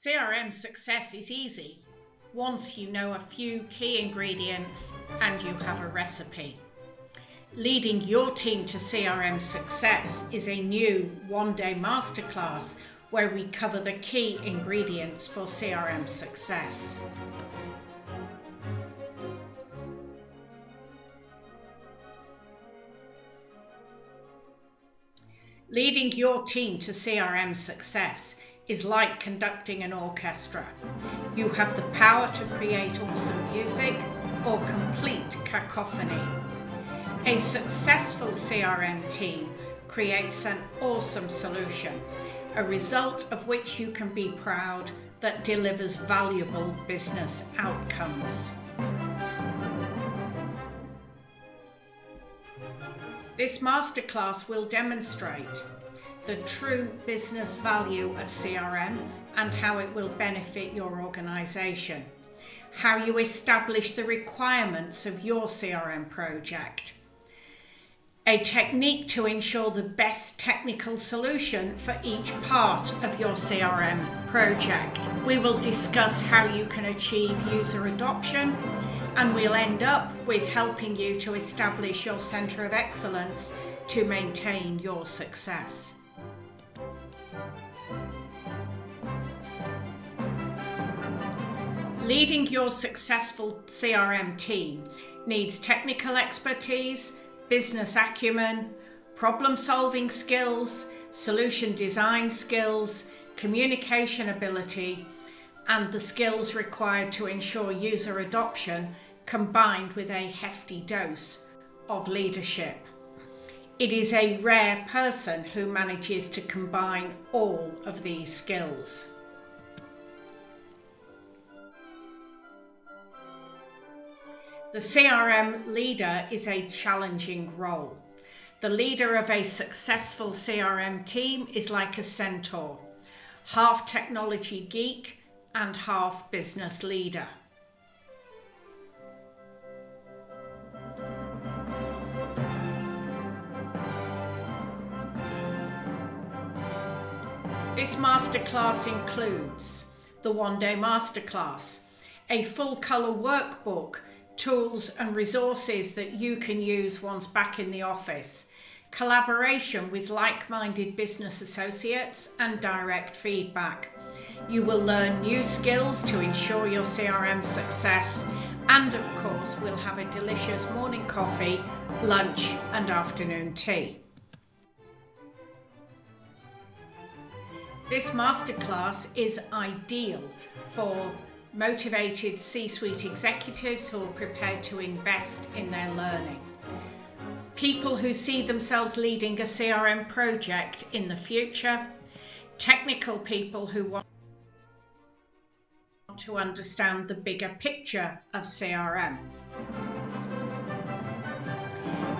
CRM success is easy once you know a few key ingredients and you have a recipe. Leading your team to CRM success is a new one-day masterclass where we cover the key ingredients for CRM success. Leading your team to CRM success is like conducting an orchestra. You have the power to create awesome music or complete cacophony. A successful CRM team creates an awesome solution, a result of which you can be proud that delivers valuable business outcomes. This masterclass will demonstrate the true business value of CRM and how it will benefit your organization, how you establish the requirements of your CRM project, a technique to ensure the best technical solution for each part of your CRM project. We will discuss how you can achieve user adoption, and we'll end up with helping you to establish your center of excellence to maintain your success. Leading your successful CRM team needs technical expertise, business acumen, problem-solving skills, solution design skills, communication ability, and the skills required to ensure user adoption, combined with a hefty dose of leadership. It is a rare person who manages to combine all of these skills. The CRM leader is a challenging role. The leader of a successful CRM team is like a centaur, half technology geek and half business leader. This masterclass includes the One-day Masterclass, a full-color workbook, tools and resources that you can use once back in the office, collaboration with like-minded business associates, and direct feedback. You will learn new skills to ensure your CRM success, and of course we'll have a delicious morning coffee, lunch and afternoon tea. This masterclass is ideal for motivated C-suite executives who are prepared to invest in their learning. People who see themselves leading a CRM project in the future. Technical people who want to understand the bigger picture of CRM.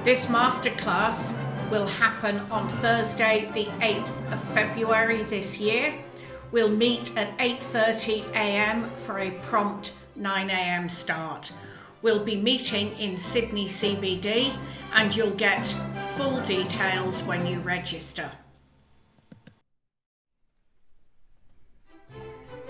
This masterclass will happen on Thursday, the 8th of February this year. We'll meet at 8:30 a.m. for a prompt 9 a.m. start. We'll be meeting in Sydney CBD, and you'll get full details when you register.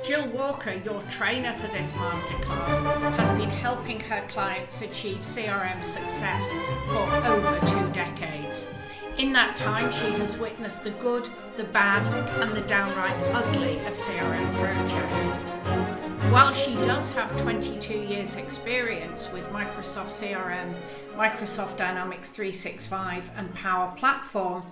Jill Walker, your trainer for this masterclass, has been helping her clients achieve CRM success for over 2 decades. In that time, she has witnessed the good, the bad, and the downright ugly of CRM projects. While she does have 22 years experience with Microsoft CRM, Microsoft Dynamics 365 and Power Platform,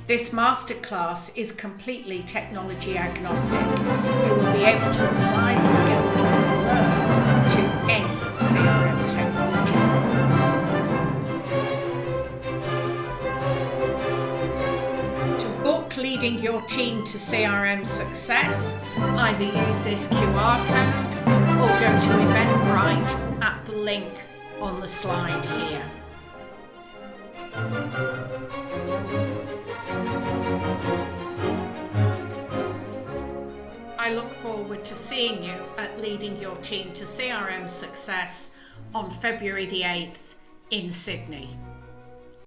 this masterclass is completely technology agnostic. You will be able to apply the skills that you learn to any CRM technology. Leading your team to CRM success, either use this QR code or go to Eventbrite at the link on the slide here. I look forward to seeing you at Leading Your Team to CRM Success on February the 8th in Sydney.